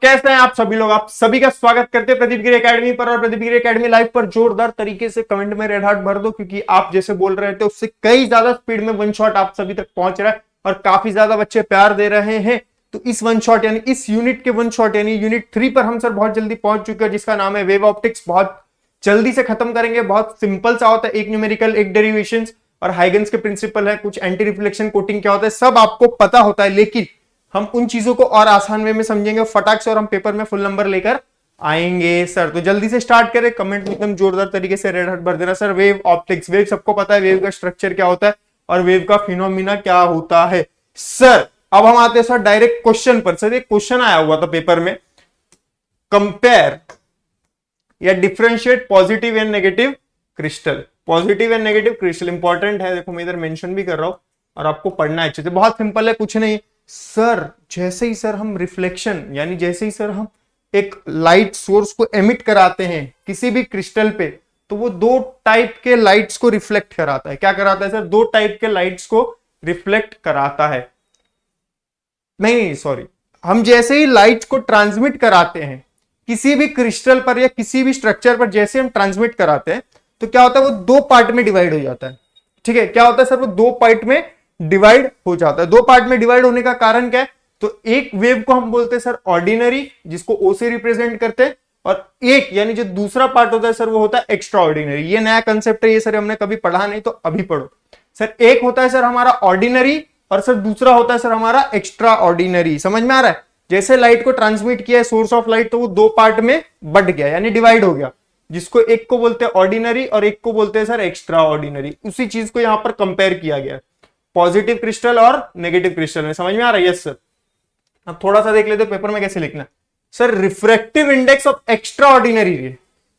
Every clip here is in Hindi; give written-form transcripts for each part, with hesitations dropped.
कैसे हैं आप सभी लोग? आप सभी का स्वागत करते हैं प्रदीप गिरी एकेडमी पर। और प्रदीप गिरी एकेडमी लाइव पर जोरदार तरीके से कमेंट में रेड हार्ट भर दो, क्योंकि आप जैसे बोल रहे थे उससे कई ज्यादा स्पीड में वन शॉट आप सभी तक पहुंच रहा है और काफी ज्यादा बच्चे प्यार दे रहे हैं। तो इस वन शॉट यानी इस यूनिट के वन शॉट यानी यूनिट 3 पर हम सर बहुत जल्दी पहुंच चुके हैं, जिसका नाम है वेव ऑप्टिक्स। बहुत जल्दी से खत्म करेंगे। बहुत सिंपल सा होता है, एक न्यूमेरिकल, एक डेरिवेशन और हाइगन्स के प्रिंसिपल है, कुछ एंटी रिफ्लेक्शन कोटिंग क्या होता है सब आपको पता होता है, लेकिन हम उन चीजों को और आसान वे में समझेंगे फटाक से, और हम पेपर में फुल नंबर लेकर आएंगे सर। तो जल्दी से स्टार्ट करें, कमेंट में एकदम जोरदार तरीके से रेड हार्ट भर देना सर। वेव ऑप्टिक्स, वेव सबको पता है, वेव का स्ट्रक्चर क्या होता है और वेव का फिनोमिना क्या होता है सर। अब हम आते हैं सर डायरेक्ट क्वेश्चन पर। सर एक क्वेश्चन आया हुआ था पेपर में, कंपेयर या differentiate positive and negative crystal. Positive and negative crystal important है, देखो मैं इधर मेंशन भी कर रहा हूं और आपको पढ़ना है अच्छे से। बहुत सिंपल है, कुछ नहीं सर। जैसे ही सर हम रिफ्लेक्शन यानी जैसे ही सर हम एक लाइट सोर्स को एमिट कराते हैं किसी भी क्रिस्टल पे, तो वो दो टाइप के लाइट्स को रिफ्लेक्ट कराता है। क्या कराता है सर? दो टाइप के लाइट्स को रिफ्लेक्ट कराता है। नहीं सॉरी, हम जैसे ही लाइट को ट्रांसमिट कराते हैं किसी भी क्रिस्टल पर या किसी भी स्ट्रक्चर पर, जैसे हम ट्रांसमिट कराते हैं तो क्या होता है, वो दो पार्ट में डिवाइड हो जाता है। ठीक है, क्या होता है सर? वो दो पार्ट में डिवाइड हो जाता है। दो पार्ट में डिवाइड होने का कारण क्या है? तो एक वेव को हम बोलते हैं सर ऑर्डिनरी, जिसको ओ से रिप्रेजेंट करते हैं, और एक यानी जो दूसरा पार्ट होता है सर वो होता है एक्स्ट्रा ऑर्डिनरी। ये नया कंसेप्ट है, ये सर हमने कभी पढ़ा नहीं, तो अभी पढ़ो सर। एक होता है सर हमारा ऑर्डिनरी और सर दूसरा होता है सर हमारा एक्स्ट्रा ऑर्डिनरी। समझ में आ रहा है? जैसे लाइट को ट्रांसमिट किया है सोर्स ऑफ लाइट, तो वो दो पार्ट में बट गया यानी डिवाइड हो गया, जिसको एक को बोलते हैं ऑर्डिनरी और एक को बोलते हैं सर एक्स्ट्रा ऑर्डिनरी। उसी चीज को यहां पर कंपेयर किया गया पॉजिटिव क्रिस्टल और नेगेटिव क्रिस्टल में। समझ में आ रहा है? Yes sir. अब थोड़ा सा देख लेते पेपर में कैसे लिखना sir. Refractive index of extra ordinary रे,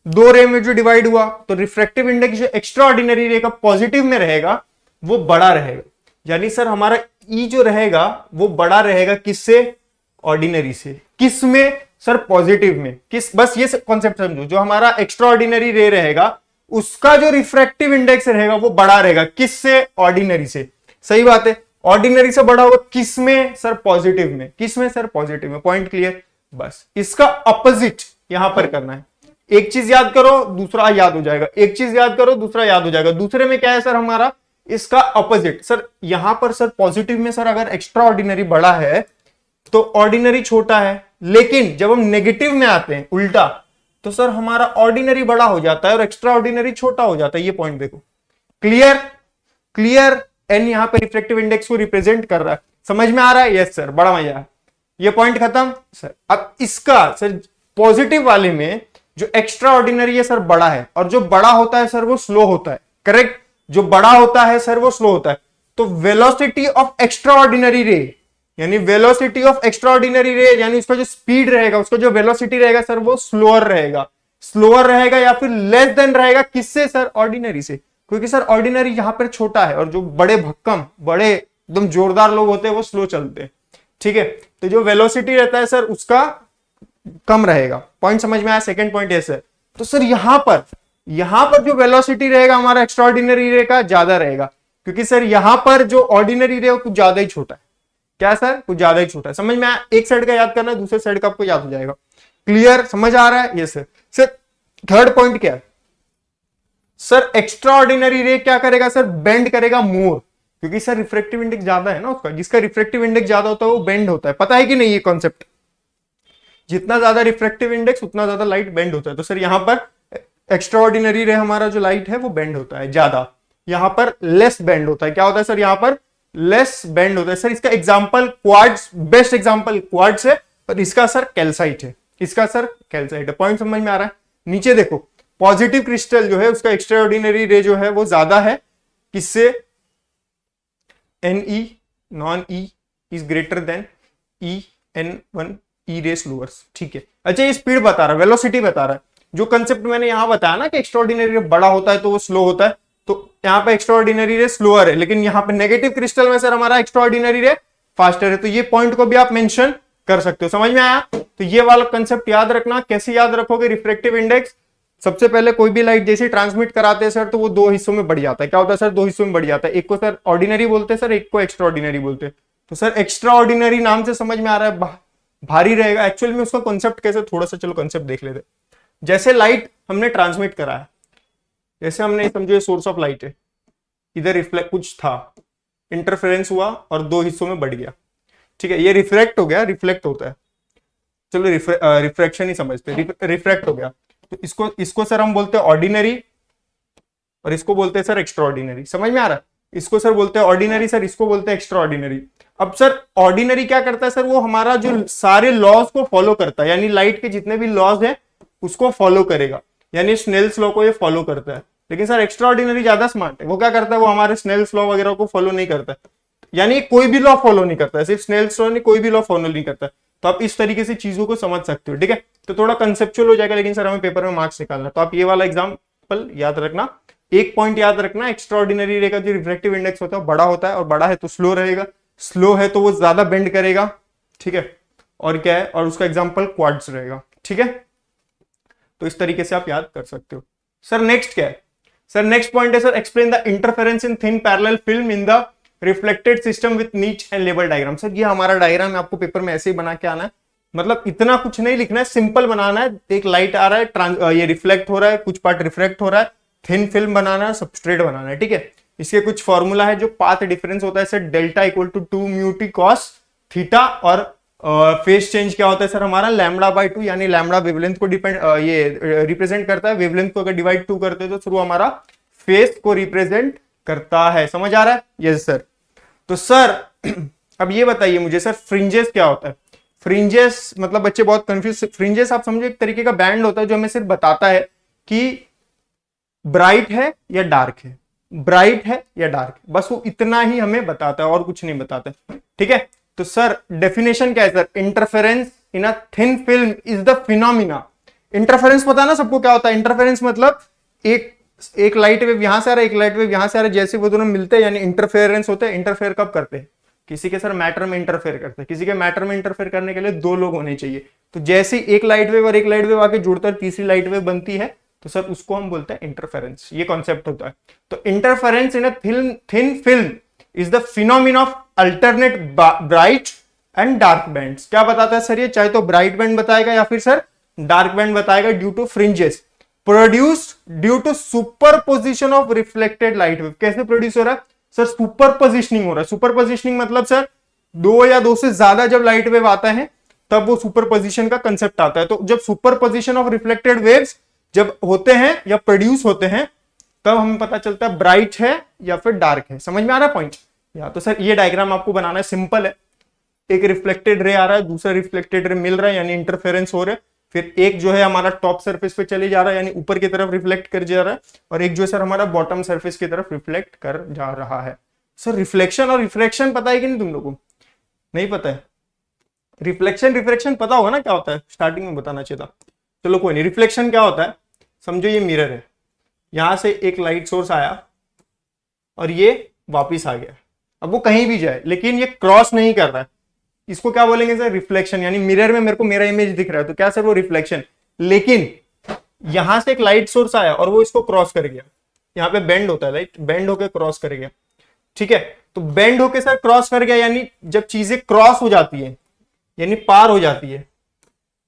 दो रे में जो डिवाइड हुआ, तो रिफ्रैक्टिव इंडेक्स जो एक्स्ट्रा ऑर्डिनरी रे का पॉजिटिव में रहेगा वो बड़ा रहेगा। यानी सर हमारा ई जो रहेगा वो बड़ा रहेगा किससे? ऑर्डिनरी से। किस में सर? पॉजिटिव में। किस? बस ये कॉन्सेप्ट समझो, जो हमारा एक्स्ट्रा ऑर्डिनरी रे रहेगा उसका जो रिफ्रैक्टिव इंडेक्स रहेगा वो बड़ा रहेगा किससे? ऑर्डिनरी से। सही बात है, ऑर्डिनरी से बड़ा होगा किस में सर? पॉजिटिव में। किस में सर? पॉजिटिव में। Point clear? बस इसका अपोजिट यहां पर करना है। एक चीज याद करो दूसरा याद हो जाएगा, एक चीज याद करो दूसरा याद हो जाएगा। दूसरे में क्या है सर हमारा? इसका अपोजिट सर। यहां पर सर पॉजिटिव में सर अगर एक्स्ट्रा ऑर्डिनरी बड़ा है तो ऑर्डिनरी छोटा है, लेकिन जब हम नेगेटिव में आते हैं उल्टा, तो सर हमारा ऑर्डिनरी बड़ा हो जाता है और एक्स्ट्रा ऑर्डिनरी छोटा हो जाता है। ये पॉइंट देखो। क्लियर? क्लियर? एन यहां पे रिफ्लेक्टिव इंडेक्स को रिप्रेजेंट कर रहा है। समझ में आ रहा है? यस सर, बड़ा मजा है। ये पॉइंट खत्म सर। अब इसका सर पॉजिटिव वाले में जो एक्स्ट्रा ऑर्डिनरी है सर बड़ा है, और जो बड़ा होता है सर वो स्लो होता है। करेक्ट? जो बड़ा होता है सर वो स्लो होता है। तो वेलोसिटी ऑफ एक्स्ट्रा ऑर्डिनरी रे यानी वेलोसिटी ऑफ एक्स्ट्रा ऑर्डिनरी रे यानी उसका जो स्पीड रहेगा, उसका जो वेलोसिटी रहेगा सर वो स्लोअर रहेगा। स्लोअर रहेगा या फिर लेस देन रहेगा किससे सर? ऑर्डिनरी से। क्योंकि सर ऑर्डिनरी यहां पर छोटा है और जो बड़े भक्कम बड़े एकदम जोरदार लोग होते हैं वो स्लो चलते हैं। ठीक है, तो जो वेलोसिटी रहता है सर उसका कम रहेगा। पॉइंट समझ में आया? सेकंड पॉइंट है सर। तो सर यहां पर जो वेलोसिटी रहेगा हमारा एक्स्ट्रा ऑर्डिनरी रे का ज्यादा रहेगा, क्योंकि सर यहां पर जो ऑर्डिनरी रे कुछ ज्यादा ही छोटा है। क्या सर? कुछ ज्यादा ही छोटा है। समझ में आया? एक साइड का याद करना है, दूसरे साइड का आपको याद हो जाएगा। क्लियर? समझ आ रहा है? Yes sir. Sir third point क्या है सर? एक्स्ट्रा ऑर्डिनरी रे क्या करेगा सर? बेंड करेगा मोर, क्योंकि सर रिफ्रैक्टिव इंडेक्स ज्यादा है ना उसका। जिसका रिफ्रैक्टिव इंडेक्स ज्यादा होता है वो बेंड होता है। पता है कि नहीं ये कॉन्सेप्ट? जितना ज्यादा रिफ्रैक्टिव इंडेक्स उतना ज्यादा लाइट बेंड होता है। तो सर यहां पर एक्स्ट्रा ऑर्डिनरी रे हमारा जो लाइट है वो बेंड होता है ज्यादा, यहां पर लेस बेंड होता है। क्या होता है सर? यहां पर लेस बेंड होता है सर। इसका example quartz, best example quartz है, और इसका सर कैल्साइट है। इसका सर कैल्साइट है। पॉइंट समझ में आ रहा है? नीचे देखो, पॉजिटिव क्रिस्टल जो है उसका एक्स्ट्रा ऑर्डिनरी रे जो है वो ज्यादा है किससे? NE non E is greater than EN1 E rays lowers. ठीक है, अच्छा ये स्पीड बता रहा है, वेलोसिटी बता रहा है। जो कंसेप्ट मैंने यहां बताया ना कि एक्स्ट्रा ऑर्डिनरी रे बड़ा होता है तो वो स्लो होता है, तो यहाँ पे एक्स्ट्रा ऑर्डिनरी रे स्लोअर है, लेकिन यहाँ पे नेगेटिव क्रिस्टल में सर हमारा एक्स्ट्रा ऑर्डिनरी रे फास्टर है। तो ये पॉइंट को भी आप मेंशन कर सकते हो। समझ में आया? तो ये वाला कंसेप्ट याद रखना। कैसे याद रखोगे? रिफ्रैक्टिव इंडेक्स सबसे पहले कोई भी लाइट जैसे ट्रांसमिट कराते हैं सर तो वो दो हिस्सों में बढ़ जाता है। क्या होता है सर? दो हिस्सों में बढ़ जाता है। एक को सर ऑर्डिनरी बोलते हैं सर, एक को एक्स्ट्रा ऑर्डिनरी बोलते हैं। तो सर एक्स्ट्रा ऑर्डिनरी नाम से समझ में आ रहा है भारी रहेगा। एक्चुअली में उसका कॉन्सेप्ट कैसे, थोड़ा सा चलो कॉन्सेप्ट देख लेते। जैसे लाइट हमने ट्रांसमिट करा है, जैसे हमने समझो ये सोर्स ऑफ लाइट है, इधर रिफ्लेक्ट कुछ था, इंटरफेरेंस हुआ और दो हिस्सों में बढ़ गया, ठीक है, ये रिफ्लेक्ट हो गया, रिफ्लेक्ट होता है, चलो रिफ्रैक्शन ही समझते हैं, रिफ्रैक्ट हो गया। तो इसको इसको सर हम बोलते हैं ऑर्डिनरी, और इसको बोलते हैं सर एक्स्ट्रा ऑर्डिनरी। समझ में आ रहा है? इसको सर बोलते हैं ऑर्डिनरी, सर इसको बोलते हैं एक्स्ट्रा ऑर्डिनरी। अब सर ऑर्डिनरी क्या करता है सर, वो हमारा जो सारे लॉज को फॉलो करता है, यानी लाइट के जितने भी लॉज हैं उसको फॉलो करेगा, यानी स्नेल्स लॉ को ये फॉलो करता है। लेकिन सर एक्स्ट्रा ऑर्डिनरी ज्यादा स्मार्ट है, वो क्या करता है, वो हमारे स्नेल्स लॉ वगैरह को फॉलो नहीं करता है, यानी कोई भी लॉ फॉलो नहीं करता है, सिर्फ स्नेल्स लॉ नहीं, कोई भी लॉ फॉलो नहीं करता है। तो आप इस तरीके से चीजों को समझ सकते हो, ठीक है। तो थोड़ा कंसेप्चुअल हो जाएगा, लेकिन सर हमें पेपर में मार्क्स निकालना, तो आप ये वाला एग्जाम्पल याद रखना। एक पॉइंट याद रखना, एक्स्ट्रा ऑर्डिनरी रे का जो रिफ्रैक्टिव इंडेक्स होता है बड़ा होता है, और बड़ा है तो स्लो रहेगा, स्लो है तो वो ज्यादा बेंड करेगा, ठीक है। और क्या है, और उसका एग्जांपल क्वार्ट्ज रहेगा, ठीक है। तो इस तरीके से आप याद कर सकते हो। सर नेक्स्ट क्या है, सर नेक्स्ट पॉइंट है sir explain the interference in thin parallel film in the reflected system with नीच एंड लेबल डायग्राम। सर ये हमारा डायग्राम है, आपको पेपर में ऐसे ही बना के आना है, मतलब इतना कुछ नहीं लिखना है, सिंपल बनाना है। एक लाइट आ रहा है, ये रिफ्लेक्ट हो रहा है, कुछ पार्ट रिफ्लेक्ट हो रहा है, थिन फिल्म बनाना है, सबस्ट्रेट बनाना है, ठीक है। इसके कुछ फॉर्मूला है, जो पाथ डिफरेंस होता है sir delta equal to 2 mu t cos theta, और फेज चेंज क्या होता है सर हमारा लैम्बडा बाय 2, यानी लैम्बडा वेवलेंथ को डिपेंड ये रिप्रेजेंट करता है, वेवलेंथ को अगर डिवाइड 2 करते हैं तो थ्रू हमारा फेज को रिप्रेजेंट करता है। समझ आ रहा है? Yes sir. तो सर अब ये बताइए मुझे सर फ्रिंजेस क्या होता है। फ्रिंजेस मतलब बच्चे बहुत कंफ्यूज, फ्रिंजेस आप समझो एक तरीके का बैंड होता है जो हमें सिर्फ बताता है कि ब्राइट है या डार्क है, ब्राइट है या डार्क, बस वो इतना ही हमें बताता है और कुछ नहीं बताता, ठीक है। तो सर डेफिनेशन क्या है sir, interference in a thin film is the phenomena. Interference पता है ना सबको क्या होता है, इंटरफेरेंस मतलब एक लाइट वेव यहां से आ रहा है, एक लाइट वेव यहां से आ रहा है, जैसे वो दोनों मिलते हैं यानी इंटरफेरेंस होते हैं। इंटरफेयर कब करते हैं, किसी के सर मैटर में इंटरफेयर करते हैं, किसी के मैटर में इंटरफेयर करने के लिए दो लोग होने चाहिए। तो जैसे एक लाइट वेव और एक लाइट वेव आके जुड़कर तीसरी लाइट वेव बनती है, तो सर उसको हम बोलते हैं इंटरफेरेंस, ये कॉन्सेप्ट होता है। तो interference in a thin film is the phenomena of alternate bright and dark bands. क्या बताता है सर ये, चाहे तो ब्राइट बैंड बताएगा या फिर सर डार्क बैंड बताएगा, due to fringes produced due to superposition of reflected light wave. कैसे प्रोड्यूस हो रहा है सर, सुपर पोजिशनिंग हो रहा है। सुपर पोजिशनिंग मतलब सर दो या दो से ज्यादा जब लाइट वेव आता है तब वो सुपर पोजिशन का कंसेप्ट आता है। तो जब super position of reflected waves जब होते हैं या प्रोड्यूस होते हैं तब हमें पता चलता है ब्राइट है या फिर डार्क है। समझ में आ रहा है पॉइंट? या तो सर ये डायग्राम आपको बनाना है, सिंपल है। एक रिफ्लेक्टेड रे आ रहा है, दूसरा रिफ्लेक्टेड रे मिल रहा है यानी इंटरफेरेंस हो रहा है, फिर एक जो है हमारा टॉप सरफेस पे चले जा रहा है यानी ऊपर की तरफ रिफ्लेक्ट कर जा रहा है, और एक जो सर हमारा बॉटम सरफेस की तरफ रिफ्लेक्ट कर जा रहा है। सर रिफ्लेक्शन और रिफ्रैक्शन पता है कि नहीं तुम लोगों को? नहीं पता है? रिफ्लेक्शन रिफ्रैक्शन पता होगा ना क्या होता है, स्टार्टिंग में बताना चाहिए था। चलो कोई नहीं। रिफ्लेक्शन क्या होता है, समझो ये मिरर है, यहां से एक लाइट सोर्स आया और ये वापिस आ गया, अब वो कहीं भी जाए लेकिन ये क्रॉस नहीं कर रहा है, इसको क्या बोलेंगे सर, रिफ्लेक्शन। यानी मिरर में मेरे को मेरा इमेज दिख रहा है तो क्या सर वो रिफ्लेक्शन। लेकिन यहां से एक लाइट सोर्स आया और वो इसको क्रॉस कर गया, यहाँ पे बेंड होता है, राइट, बेंड होकर क्रॉस कर गया, ठीक है। तो बेंड होके सर क्रॉस कर गया, यानी जब चीजें क्रॉस हो जाती है यानी पार हो जाती है,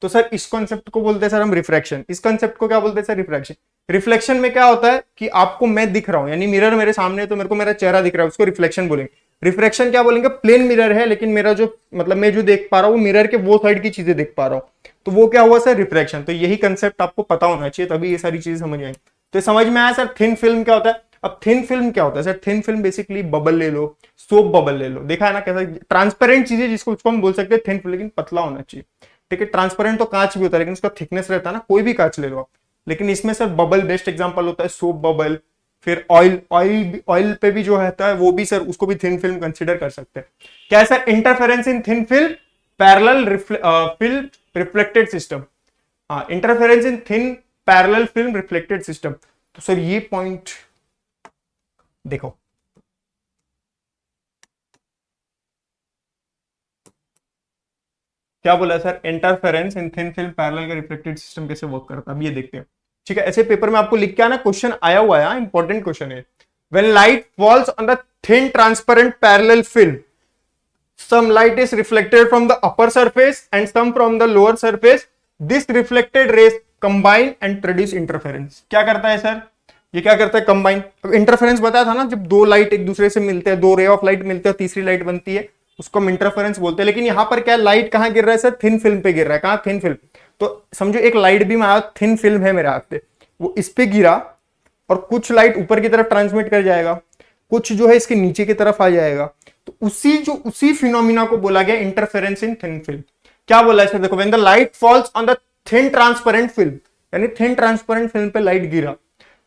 तो सर इस कॉन्सेप्ट को बोलते हैं सर हम रिफ्रैक्शन। इस कॉन्सेप्ट को क्या बोलते हैं सर, रिफ्रैक्शन। रिफ्लेक्शन में क्या होता है कि आपको मैं दिख रहा हूं, यानी मिरर मेरे सामने है तो मेरे को मेरा चेहरा दिख रहा है, उसको रिफ्लेक्शन बोलेंगे। रिफ्रैक्शन क्या बोलेंगे, प्लेन मिरर है लेकिन मेरा जो मतलब मैं जो देख पा रहा हूँ मिरर के वो साइड की चीजें देख पा रहा हूँ, तो वो क्या हुआ सर, रिफ्रैक्शन। तो यही कंसेप्ट आपको पता होना चाहिए, तभी ये सारी चीजें समझ आएंगी। तो समझ में आया सर थिन फिल्म क्या होता है। अब थिन फिल्म क्या होता है sir, thin film basically bubble ले लो, सोप बबल ले लो, देखा है ना कैसा ट्रांसपेरेंट चीजें जिसको उसको हम बोल सकते हैं थिन फिल्म, लेकिन पतला होना चाहिए, ठीक है। ट्रांसपेरेंट तो कांच भी होता है लेकिन उसका थिकनेस रहता है ना, कोई भी कांच ले लो आप, लेकिन इसमें सर बबल बेस्ट एग्जांपल होता है, सोप बबल। फिर ऑयल पे भी जो रहता है वो भी सर उसको भी थिन फिल्म कंसीडर कर सकते हैं। क्या है sir, interference in thin film parallel film reflected system. हाँ, interference in thin parallel film reflected system. तो सर ये पॉइंट देखो, क्या बोला sir, interference in thin film parallel का रिफ्लेक्टेड सिस्टम कैसे वर्क करता है, अब ये देखते हैं, ठीक है। ऐसे पेपर में आपको लिख के आना, क्वेश्चन आया हुआ है, इंपॉर्टेंट क्वेश्चन है। When light falls on the thin transparent parallel film, some light is reflected from the upper surface and some from the lower surface. This reflected rays combine and produce interference. क्या करता है सर? ये क्या करता है? कंबाइन. अब इंटरफेरेंस बताया था ना, जब दो लाइट एक दूसरे से मिलते हैं, दो रे ऑफ लाइट मिलते हैं, तीसरी लाइट बनती है, उसको हम इंटरफेरेंस बोलते हैं. लेकिन यहां पर क्या, लाइट कहां गिर रहा है सर? थिन फिल्म पे गिर रहा है. कहां? Thin film. तो समझो एक लाइट बीम आया, थिन फिल्म है मेरे हाथ पे, वो इस पे गिरा और कुछ लाइट ऊपर की तरफ ट्रांसमिट कर जाएगा, कुछ जो है इसके नीचे की तरफ आ जाएगा. तो उसी फिनोमिना को बोला गया इंटरफेरेंस इन थिन फिल्म. क्या बोला है सर? देखो, when the light falls on the thin transparent film, यानी थिन ट्रांसपेरेंट फिल्म पे लाइट गिरा,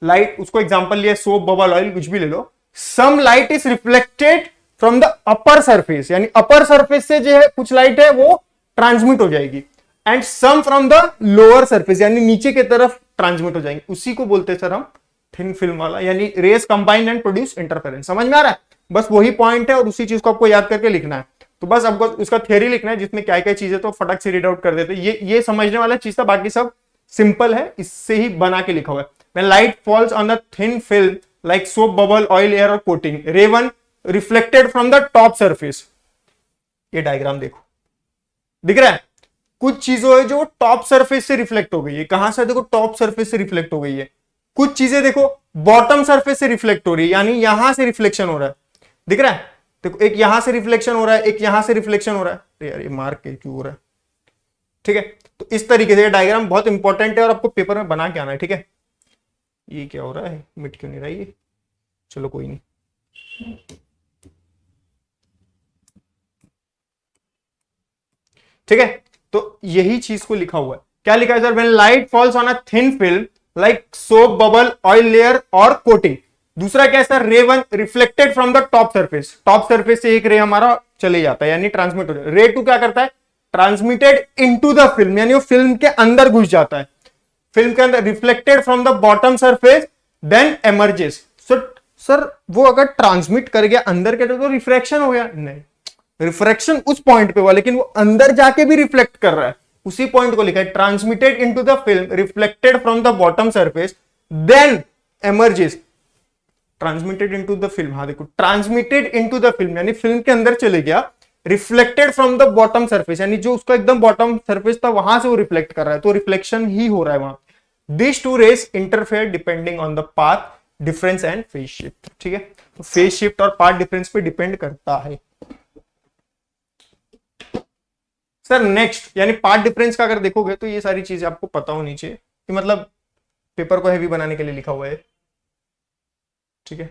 लाइट, उसको एग्जांपल लिया सोप, बबल ऑयल, कुछ भी ले लो. Some light is reflected from the upper surface, यानी अपर सरफेस से जो है कुछ लाइट है वो ट्रांसमिट हो जाएगी, and some from the lower surface, यानी नीचे की तरफ ट्रांसमिट हो जाएंगे. उसी को बोलते हैं सर हम थिन फिल्म वाला, यानी rays combine and produce interference. समझ में आ रहा है? बस वही पॉइंट है और उसी चीज को आपको याद करके लिखना है. तो बस आपको उसका थ्योरी लिखना है जिसमें क्या क्या चीजें, तो फटक से रीड आउट कर देते. ये समझने वाला चीज था, बाकी सब सिंपल है, इससे ही बना के लिखा हुआ है. When light falls on the thin film like soap, bubble, oil, air और coating, ray 1 reflected from the top surface. ये डायग्राम देखो, दिख रहा है? कुछ चीजों है जो टॉप सरफेस से रिफ्लेक्ट हो गई है. कहां से? देखो, टॉप सरफेस से रिफ्लेक्ट हो गई है. कुछ चीजें देखो बॉटम सरफेस से रिफ्लेक्ट हो रही है, यानी यहां से रिफ्लेक्शन हो रहा है. दिख रहा है? देखो, एक यहां से रिफ्लेक्शन हो रहा है, एक यहां से रिफ्लेक्शन हो रहा है. यार ये मार्क क्यों हो रहा है? ठीक है, तो इस तरीके से डायग्राम बहुत इंपॉर्टेंट है और आपको पेपर में बना के आना है. ठीक है, ये क्या हो रहा है? मिट क्यों नहीं रहा ये? चलो कोई नहीं. ठीक है, तो यही चीज को लिखा हुआ है. क्या लिखा है sir? When light falls on a thin film like soap, bubble, oil layer और कोटिंग. दूसरा क्या है सर? रे 1 reflected from the top surface. Top surface से एक रे हमारा चले जाता है, यानी ट्रांसमिट हो जाता है. रे 2 क्या करता है? ट्रांसमिटेड इनटू द फिल्म, यानी वो फिल्म के अंदर घुस जाता है. फिल्म के अंदर reflected from the bottom surface then emerges. Sir वो अगर ट्रांसमिट कर गया अंदर के तो रिफ्रैक्शन हो गया? नहीं, रिफ्रैक्शन उस पॉइंट पे हुआ, लेकिन वो अंदर जाके भी रिफ्लेक्ट कर रहा है. उसी पॉइंट को लिखा है transmitted into the film, reflected from the bottom surface, then emerges. Transmitted into the film, हाँ देखो, ट्रांसमिटेड इनटू द फिल्म यानी फिल्म के अंदर चले गया. Reflected from the bottom surface, यानी जो उसका एकदम बॉटम सरफेस था वहां से वो रिफ्लेक्ट कर रहा है, तो रिफ्लेक्शन ही हो रहा है वहां. This two rays interfere depending on the path difference and phase shift. ठीक है, तो फेज शिफ्ट और पाथ डिफरेंस पे डिपेंड करता है. सर नेक्स्ट, यानी पार्ट डिफरेंस का अगर देखोगे तो ये सारी चीजें आपको पता होनी चाहिए, कि मतलब पेपर को हैवी बनाने के लिए लिखा हुआ है. ठीक है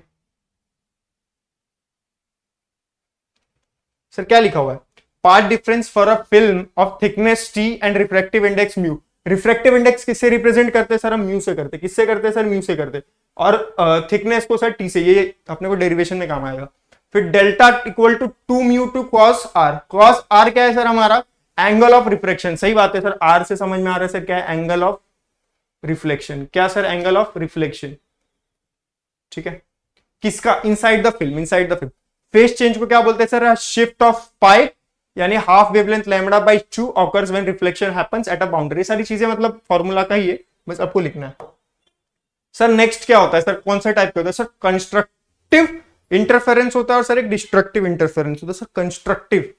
सर, क्या लिखा हुआ है? Path difference for a film of thickness T and refractive index mu. Refractive index किससे रिप्रेजेंट करते हैं सर? हम म्यू से करते. किससे करते हैं सर? म्यू से करते. और थिकनेस को सर टी से. ये अपने को डेरिवेशन में काम आएगा. फिर delta equal to 2 mu two cos r. Cos r क्या है सर? हमारा एंगल ऑफ रिफ्लेक्शन. सही बात है सर, आर से समझ में आ रहा है सर क्या है? Angle of reflection. क्या सर? Angle of reflection. ठीक है, किसका? Inside the film, inside the film. Phase change को क्या बोलते हैं सर? शिफ्ट ऑफ पाई, यानी half wavelength lambda by 2 occurs when reflection happens at a boundary. सारी चीजें मतलब फॉर्मूला का ही है, बस आपको लिखना है. सर नेक्स्ट क्या होता है सर? कौन सा टाइप का होता है सर? कंस्ट्रक्टिव इंटरफेरेंस होता है और सर एक डिस्ट्रक्टिव इंटरफेरेंस होता है. सर कंस्ट्रक्टिव,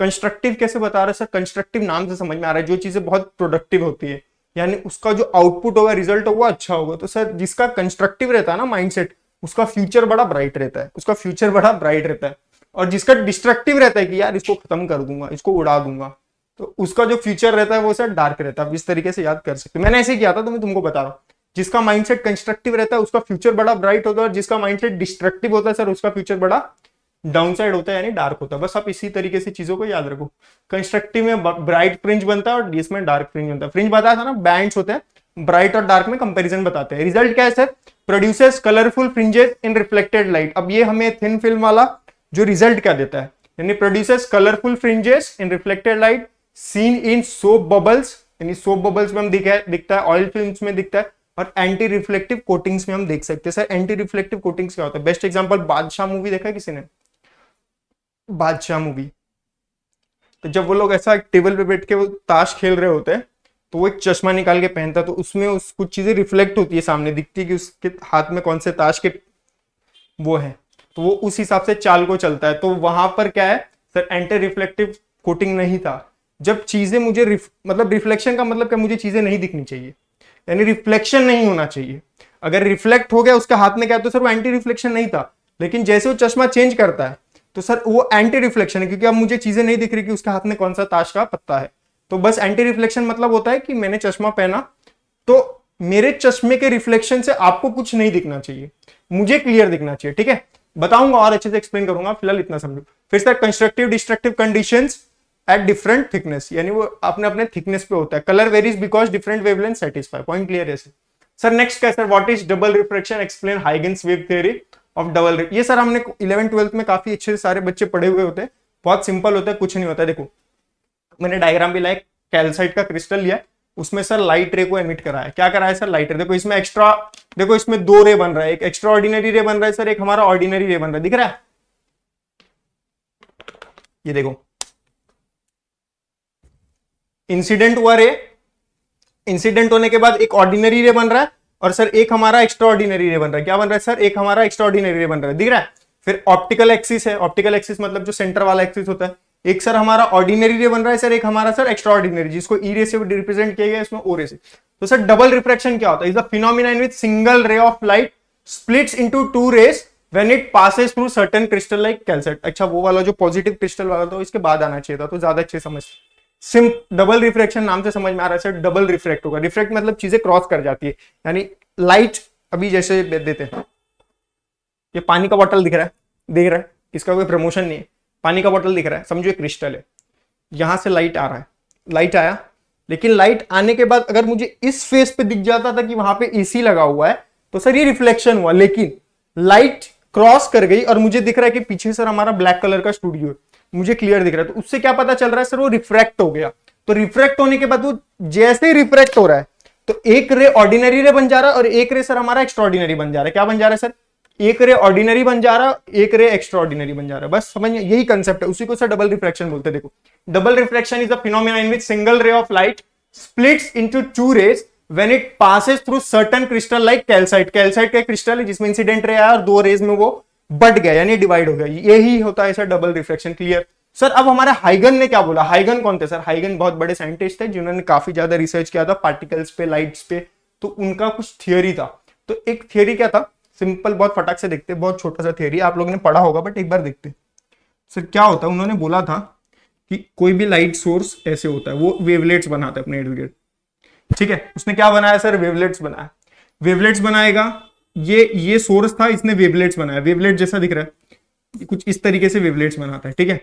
कंस्ट्रक्टिव कैसे बता रहे हैं सर? कंस्ट्रक्टिव नाम से समझ में आ रहा है जो चीजें बहुत प्रोडक्टिव होती है, यानी उसका जो आउटपुट होगा, रिजल्ट होगा, अच्छा होगा. तो सर जिसका कंस्ट्रक्टिव रहता है ना माइंडसेट, उसका फ्यूचर बड़ा ब्राइट रहता है, उसका फ्यूचर बड़ा ब्राइट रहता है. और जिसका डिस्ट्रक्टिव रहता है कि यार इसको खत्म कर दूंगा, इसको उड़ा दूंगा, तो उसका जो फ्यूचर रहता है वो सर डार्क रहता है. इस तरीके से याद कर सकते. मैंने ऐसे किया था तो मैं तुमको बता रहा हूँ. जिसका माइंडसेट कंस्ट्रक्टिव रहता है उसका फ्यूचर बड़ा ब्राइट होता है, और जिसका माइंडसेट डिस्ट्रक्टिव होता है सर उसका फ्यूचर बड़ा डाउन साइड होता है, यानी डार्क होता है. बस आप इसी तरीके से चीजों को याद रखो. कंस्ट्रक्टिव में ब्राइट फ्रिंज बनता है और इसमें डार्क फ्रिंज बनता है. फ्रिंज बताया था ना, बैंड्स होते हैं, ब्राइट और डार्क में कंपैरिजन बताते हैं. रिजल्ट क्या है सर? प्रोड्यूसेस कलरफुल फ्रिंजेस इन रिफ्लेक्टेड लाइट. अब ये हमें थिन फिल्म वाला जो रिजल्ट क्या देता है, यानी produces colourful fringes in reflected light seen in soap bubbles, यानी सोप बबल्स में हम दिखता है, ऑयल फिल्म्स में दिखता है, और एंटी रिफ्लेक्टिव कोटिंग्स में हम देख सकते हैं. सर एंटी रिफ्लेक्टिव कोटिंग्स क्या होता है? बेस्ट एग्जांपल बादशाह मूवी देखा है किसी ने? बादशाह मूवी, तो जब वो लोग ऐसा टेबल पे बैठ के वो ताश खेल रहे होते हैं तो वो एक चश्मा निकाल के पहनता है, तो उसमें उस कुछ चीजें रिफ्लेक्ट होती है, सामने दिखती है कि उसके हाथ में कौन से ताश के वो है, तो वो उस हिसाब से चाल को चलता है. तो वहां पर क्या है? सर एंटी रिफ्लेक्टिव कोटिंग नहीं था। जब चीजें मुझे मतलब रिफ्लेक्शन का मतलब क्या, मुझे चीजें नहीं दिखनी चाहिए, यानी रिफ्लेक्शन नहीं होना चाहिए। अगर रिफ्लेक्ट हो गया उसके हाथ में क्या, तो सर वो एंटी रिफ्लेक्शन नहीं था। लेकिन जैसे वो चश्मा चेंज करता है तो सर वो एंटी रिफ्लेक्शन है, क्योंकि अब मुझे चीजें नहीं दिख रही कि उसके हाथ में कौन सा ताश का पत्ता है। तो बस एंटी रिफ्लेक्शन मतलब होता है कि मैंने चश्मा पहना तो मेरे चश्मे के रिफ्लेक्शन से आपको कुछ नहीं दिखना चाहिए, मुझे क्लियर दिखना चाहिए। ठीक है, बताऊंगा और अच्छे से एक्सप्लेन करूंगा, फिलहाल इतना समझो। फिर sir constructive destructive conditions at different thickness, यानी वो अपने अपने थिकनेस पे होता है। Colour varies because different wavelength satisfy. Point clear है सर। नेक्स्ट क्या sir, what is double refraction, explain Huygens wave theory of double. ये सर हमने 11th 12th में काफी अच्छे से सारे बच्चे पढ़े हुए होते हैं, बहुत सिंपल होता है, कुछ नहीं होता है। देखो मैंने डायग्राम भी लाया, कैल्साइट का क्रिस्टल लिया, उसमें सर लाइट रे को एमिट करा है। क्या करा है सर, लाइट रे। देखो इसमें एक्स्ट्रा, देखो इसमें दो रे बन रहा है, एक एक्स्ट्रा ऑर्डिनरी रे बन रहा है सर, एक हमारा ऑर्डिनरी रे बन रहा है, दिख रहा है? ये देखो इंसिडेंट हुआ रे, इंसिडेंट होने के बाद एक ऑर्डिनरी रे बन रहा है, और सर एक हमारा एक्स्ट्रा ऑर्डिनरी रे बन रहा है। क्या बन रहा है सर, एक हमारा एक्स्ट्रा ऑर्डिनरी रे बन रहा है, दिख रहा है? फिर ऑप्टिकल एक्सिस है, ऑप्टिकल एक्सिस मतलब जो सेंटर वाला एक्सिस होता है। एक सर हमारा ऑर्डिनरी रे बन रहा है सर, एक हमारा सर एक्स्ट्रा ऑर्डिनरी, जिसको ई रे से रिप्रेजेंट किया गया, इसमें ओ रे से। तो सर डबल रिफ्रैक्शन क्या होता है, is the phenomena in which single ray of light splits into two rays when it passes through certain crystal like calcite. अच्छा वो वाला जो पॉजिटिव क्रिस्टल वाला था इसके बाद आना चाहिए था, तो ज्यादा अच्छे समझ। डबल रिफ्रैक्शन नाम से समझ में आ रहा है सर, डबल रिफ्रैक्ट होगा। रिफ्रैक्ट मतलब चीजें क्रॉस कर जाती है, यानी लाइट अभी जैसे देते हैं, ये पानी का बॉटल दिख रहा है, देख रहा है, इसका कोई प्रमोशन नहीं है, पानी का बॉटल दिख रहा है, समझो एक क्रिस्टल है, यहां से लाइट आ रहा है, लाइट आया, लेकिन लाइट आने के बाद अगर मुझे इस फेस पे दिख जाता था कि वहां पे एसी लगा हुआ है, तो सर ये रिफ्लेक्शन हुआ। लेकिन लाइट क्रॉस कर गई और मुझे दिख रहा है कि पीछे सर हमारा ब्लैक कलर का स्टूडियो है, मुझे क्लियर दिख रहा है, तो उससे क्या पता चल रहा है सर, वो रिफ्रैक्ट हो गया। तो रिफ्रैक्ट होने के बाद वो जैसे ही रिफ्रैक्ट हो रहा है तो एक रे ऑर्डिनरी रे बन जा रहा है और एक रे सर हमारा एक्स्ट्रा ऑर्डिनरी बन जा रहा है। क्या बन जा रहा है सर, एक रे ऑर्डिनरी बन जा रहा है, एक रे एक्स्ट्रा ऑर्डिनरी बन जा रहा है। बस समझिए यही कंसेप्ट है, उसी को सर डबल रिफ्रैक्शन बोलते हैं। देखो double refraction is a phenomena in which single ray of light splits into two rays when it passes through certain crystal like calcite. Calcite का क्रिस्टल है जिसमें इंसिडेंट रे आया और दो रेज में वो बढ़ गया, यानी डिवाइड हो गया, यही होता है sir double refraction. Clear sir? अब हमारे हाइगन ने क्या बोला, हाइगन कौन थे सर? हाइगन बहुत बड़े साइंटिस्ट थे जिन्होंने काफी ज्यादा रिसर्च किया था पार्टिकल्स पे, लाइट्स पे, तो उनका कुछ थियोरी था। तो एक थियोरी क्या था, सिंपल, बहुत फटाक से देखते, बहुत छोटा सा थियोरी, आप लोगों ने पढ़ा होगा बट एक बार देखते सर क्या होता है। उन्होंने बोला था कि कोई भी लाइट सोर्स ऐसे होता है, वो वेवलेट्स बनाता है अपने इर्द गिर्द। ठीक है, उसने क्या बनाया सर, वेवलेट्स बनाया। वेवलेट्स बनाएगा, ये सोर्स था, इसने वेवलेट्स बनाया, वेवलेट जैसा दिख रहा है, कुछ इस तरीके से वेवलेट्स बनाता है। ठीक है,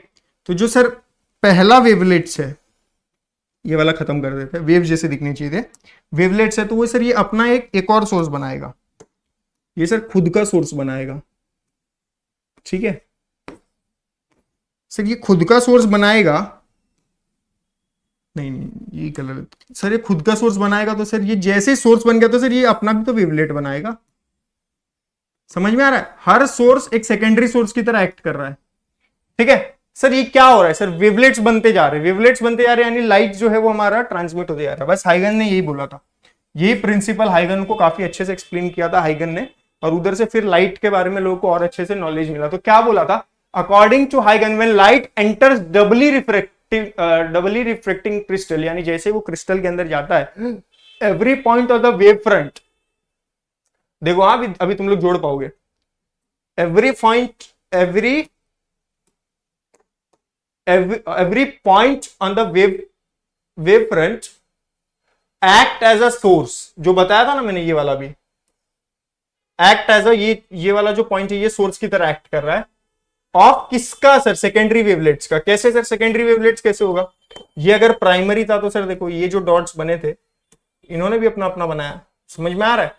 तो जो सर पहला वेवलेट्स है, ये वाला खत्म कर देते हैं, वेव जैसे दिखनी चाहिए थे, वेवलेट्स है, तो वो सर ये अपना एक और सोर्स बनाएगा, ये सर खुद का सोर्स बनाएगा। ठीक है सर, ये खुद का सोर्स बनाएगा, नहीं ये गलत सर, ये खुद का सोर्स बनाएगा, तो सर ये जैसे सोर्स बन गया तो सर ये अपना भी तो वेवलेट बनाएगा। समझ में आ रहा है? हर सोर्स एक सेकेंडरी सोर्स की तरह एक्ट कर रहा है। ठीक है सर, ये क्या हो रहा है सर, वेवलेट्स बनते जा रहे हैं, वेवलेट्स बनते जा रहे हैं, यानी लाइट जो है वो हमारा ट्रांसमिट होते जा रहा है। बस हाइगन ने यही बोला था, यही प्रिंसिपल हाइगन को काफी अच्छे से एक्सप्लेन किया था हाइगन ने, और उधर से फिर लाइट के बारे में लोगों को और अच्छे से नॉलेज मिला। तो क्या बोला था, अकॉर्डिंग टू हाइगन when light enters doubly refracting crystal, यानी जैसे वो क्रिस्टल के अंदर जाता है, every point of the wave front, देखो अभी तुम लोग जोड़ पाओगे, every point, every point on the wave front act as a source, जो बताया था ना मैंने, ये वाला भी act as a, ये वाला जो पॉइंट है ये सोर्स की तरह एक्ट कर रहा है, ऑफ किसका सर, सेकेंडरी वेवलेट्स का। कैसे सर सेकेंडरी वेवलेट्स कैसे होगा, ये अगर प्राइमरी था तो सर देखो ये जो डॉट्स बने थे इन्होंने भी अपना अपना बनाया, समझ में आ रहा है?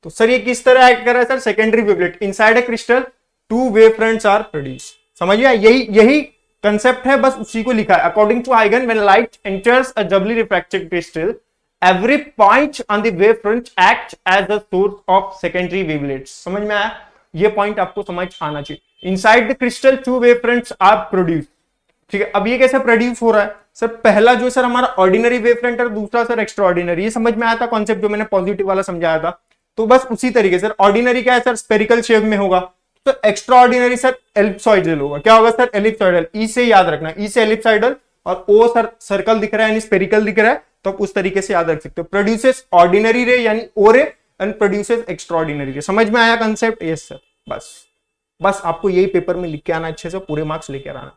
तो सर ये किस तरह एक्ट कर रहा है sir, secondary wavelet, inside a crystal two wave fronts are produce. समझ में? यही कंसेप्ट है, बस उसी को लिखा है। अकॉर्डिंग टू हाइगन when light enters a doubly refracted crystal every point on the wave front act as the source of secondary wavelets. समझ में आया? ये पॉइंट आपको समझ आना चाहिए। Inside the crystal two wave fronts are produce. ठीक है, अब ये कैसे प्रोड्यूस हो रहा है सर, पहला जो सर हमारा ऑर्डिनरी वेव फ्रंट है, दूसरा सर एक्स्ट्रा ऑर्डिनरी। ये समझ में आया था कॉन्सेप्ट जो मैंने पॉजिटिव वाला समझाया था? तो बस उसी तरीके सर, ऑर्डिनरी क्या है सर, स्पेरिकल शेप में होगा, तो एक्स्ट्रा ऑर्डिनरी सर एलिप्सॉइडल होगा। क्या होगा सर? एलिप्सॉइडल। ई से याद रखना, ई से एलिप्सॉइडल और ओ सर सर्कल दिख रहा है यानी स्पेरिकल दिख रहा है, तो आप उस तरीके से याद रख सकते हो। प्रोड्यूसेस ऑर्डिनरी रे यानी ओ रे एंड प्रोड्यूसेस एक्स्ट्रा ऑर्डिनरी रे। समझ में आया कंसेप्ट? Yes sir. बस आपको यही पेपर में लिख के आना, अच्छे से पूरे मार्क्स लेके आना,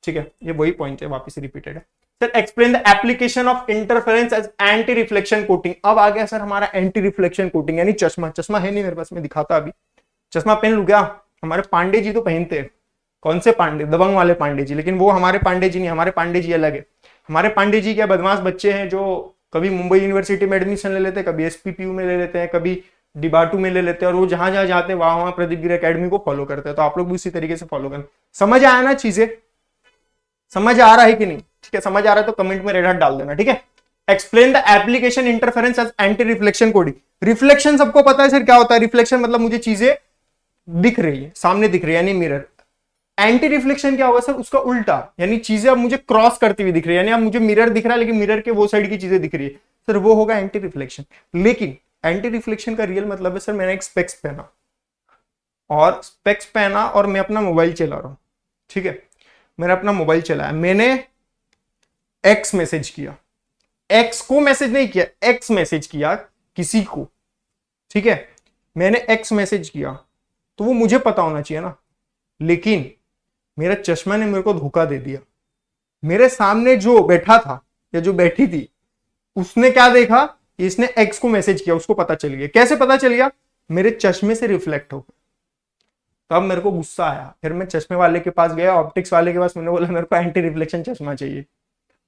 ठीक है। ये वही पॉइंट है, वापस रिपीटेड है sir. Explain the application of interference as anti reflection coating. अब आ गया सर हमारा एंटी रिफ्लेक्शन कोटिंग यानी चश्मा। चश्मा है नहीं मेरे पास, मैं दिखाता अभी। चश्मा पहन लू क्या? हमारे पांडे जी तो पहनते हैं। कौन से पांडे? दबंग वाले पांडे जी। लेकिन वो हमारे पांडे जी नहीं, हमारे पांडे जी अलग है। हमारे पांडे जी क्या बदमाश बच्चे हैं जो कभी मुंबई यूनिवर्सिटी में एडमिशन ले लेते हैं, कभी एसपीपीयू में ले लेते हैं, कभी डिबाटू में ले लेते हैं, और वो जहां जहां जाते हैं वहां वहां प्रदीप गिरी एकेडमी को फॉलो करते हैं। तो आप लोग भी उसी तरीके से फॉलो करें। समझ आया ना चीजें? समझ आ रहा है कि नहीं? ठीक है, समझ आ रहा है तो कमेंट में रेड हार्ट डाल देना, ठीक है। Explain the application interference as anti reflection coding. Reflection सबको पता है सर क्या होता है? रिफ्लेक्शन मतलब मुझे चीजें दिख रही है, सामने दिख रही है यानी मिरर। एंटी रिफ्लेक्शन क्या होगा सर? उसका उल्टा, यानी चीजें अब मुझे क्रॉस करती हुई दिख रही है, यानी अब मुझे मिरर दिख रहा है लेकिन मिरर के वो साइड की चीजें दिख रही है सर, वो होगा एंटी रिफ्लेक्शन। लेकिन एंटी रिफ्लेक्शन का रियल मतलब है सर मैंने एक स्पेक्स पहना और मैं अपना मोबाइल चला रहा हूं, ठीक है। मैंने अपना मोबाइल चलाया, मैंने एक्स मैसेज किया, एक्स को मैसेज नहीं किया, एक्स मैसेज किया किसी को, ठीक है। मैंने एक्स मैसेज किया तो वो मुझे पता होना चाहिए ना, लेकिन मेरा चश्मा ने मेरे को धोखा दे दिया। मेरे सामने जो बैठा था या जो बैठी थी उसने क्या देखा? इसने एक्स को मैसेज किया, उसको पता चल गया। कैसे पता चल गया? मेरे चश्मे से रिफ्लेक्ट हो गया। तब मेरे को गुस्सा आया, फिर मैं चश्मे वाले के पास गया, ऑप्टिक्स वाले के पास, मैंने बोला मेरे को एंटी रिफ्लेक्शन चश्मा चाहिए।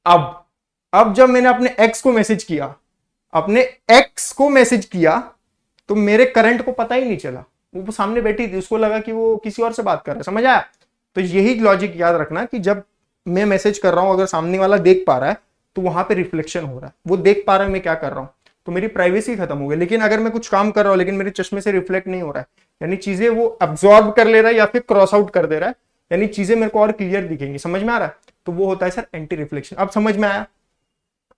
अब जब मैंने अपने एक्स को मैसेज किया तो मेरे करंट को पता ही नहीं चला। वो सामने बैठी थी, उसको लगा कि वो किसी और से बात कर रहा है। समझ आया? तो यही लॉजिक याद रखना कि जब मैं मैसेज कर रहा हूं, अगर सामने वाला देख पा रहा है तो वहां पे रिफ्लेक्शन हो रहा है, वो देख पा रहा है मैं क्या कर रहा हूं, तो मेरी प्राइवेसी खत्म हो गई। लेकिन अगर मैं कुछ काम कर रहा हूं लेकिन मेरे चश्मे से रिफ्लेक्ट नहीं हो रहा है, यानी चीजें वो अब्सॉर्ब कर ले रहा है या फिर क्रॉस आउट कर दे रहा है, यानी चीजें मेरे को और क्लियर दिखेंगी। समझ में आ रहा है? तो वो होता है सर एंटी रिफ्लेक्शन। अब समझ में आया?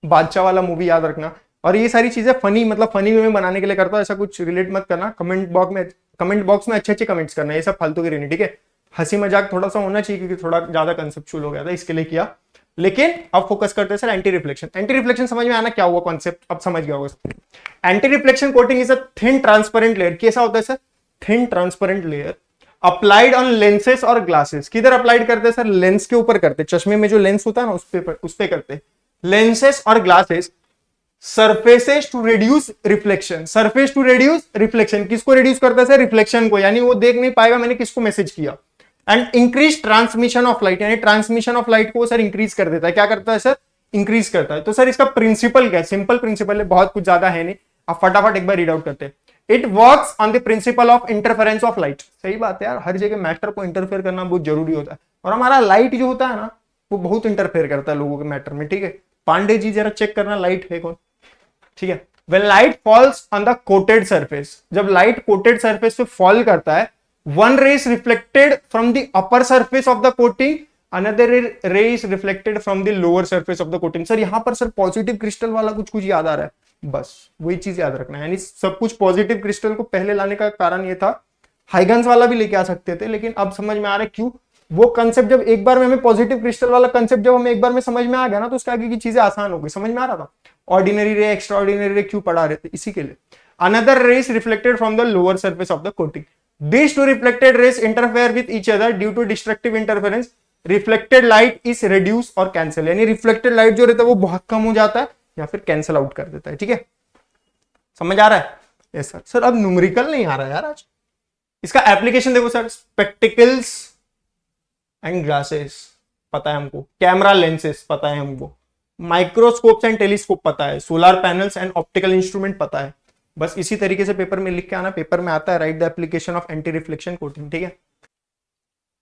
बादशाह वाला मूवी याद रखना। और ये सारी चीजें फनी वे में बनाने के लिए करता हूं, ऐसा कुछ रिलेट मत करना। कमेंट बॉक्स में अच्छे कमेंट्स करना, ये सब फालतू के नहीं, ठीक है। हंसी मजाक थोड़ा सा होना चाहिए क्योंकि थोड़ा ज्यादा कंसेप्चुअल हो गया था, इसके लिए किया। लेकिन अब फोकस करते हैं sir anti reflection. Anti reflection समझ में आना क्या हुआ कॉन्सेप्ट? अब समझ गया होगा। Anti reflection coating is a thin transparent layer. कैसा होता है sir? Thin transparent layer applied on lenses और ग्लासेस। किधर अप्लाइड करते हैं सर? लेंस के ऊपर करते, चश्मे में जो लेंस होता है ना उस पे करते, लेंसेस और glasses. Surfaces to reduce reflection. Surface to reduce reflection किसको रिड्यूस करता है सर? रिफ्लेक्शन को, यानी वो देख नहीं पाएगा मैंने किसको मैसेज किया। And increase transmission of light, यानी ट्रांसमिशन ऑफ लाइट को सर इंक्रीज कर देता है। क्या करता है सर? इंक्रीज करता है। तो सर इसका प्रिंसिपल क्या है? सिंपल प्रिंसिपल है, बहुत कुछ ज्यादा है नहीं, आप फटाफट एक बार रीड आउट करते हैं। It works on the principle of interference of light. सही बात है यार, हर जगह मैटर को इंटरफेयर करना बहुत जरूरी होता है, और हमारा लाइट जो होता है ना वो बहुत इंटरफेयर करता है लोगों के मैटर में, ठीक है। पांडे जी जरा चेक करना लाइट है कौन, ठीक है। When light falls on the coated surface, जब लाइट कोटेड सरफेस पे फॉल करता है, one ray is reflected from the upper surface of the coating, another ray is reflected from the lower surface of the coating। Sir यहां पर सर पॉजिटिव क्रिस्टल वाला कुछ याद आ रहा है? बस वही चीज याद रखना है, यानी सब कुछ पॉजिटिव क्रिस्टल को पहले लाने का कारण ये था। हाइगन्स वाला भी लेके आ सकते थे, लेकिन अब समझ में आ रहा है क्यों। वो कंसेप्ट जब एक बार में हमें पॉजिटिव क्रिस्टल वाला कंसेप्ट जब हमें एक बार में समझ में आ गया ना, तो उसके आगे की चीजें आसान हो गई। समझ में आ रहा था ऑर्डिनरी रे एक्स्ट्रा ऑर्डिनरी रे क्यों पढ़ा रहे थे, इसी के लिए। Another rays reflected from the lower surface of the coating. These two reflected rays interfere with each other due to destructive interference. Reflected light is reduced और cancel, यानी reflected light जो रहता है वो बहुत कम हो जाता है या फिर कैंसिल आउट कर देता है, ठीक है। समझ आ रहा है? Yes sir. सर अब न्यूमेरिकल नहीं आ रहा है यार आज। इसका एप्लीकेशन देखो सर, स्पेक्टिकल्स एंड ग्लासेस पता है हमको, कैमरा लेंसेस पता है हमको, माइक्रोस्कोप्स एंड टेलीस्कोप पता है, solar panels and optical instrument पता है। बस इसी तरीके से पेपर में लिख के आना, पेपर में आता है right the application of anti reflection coating, ठीक है।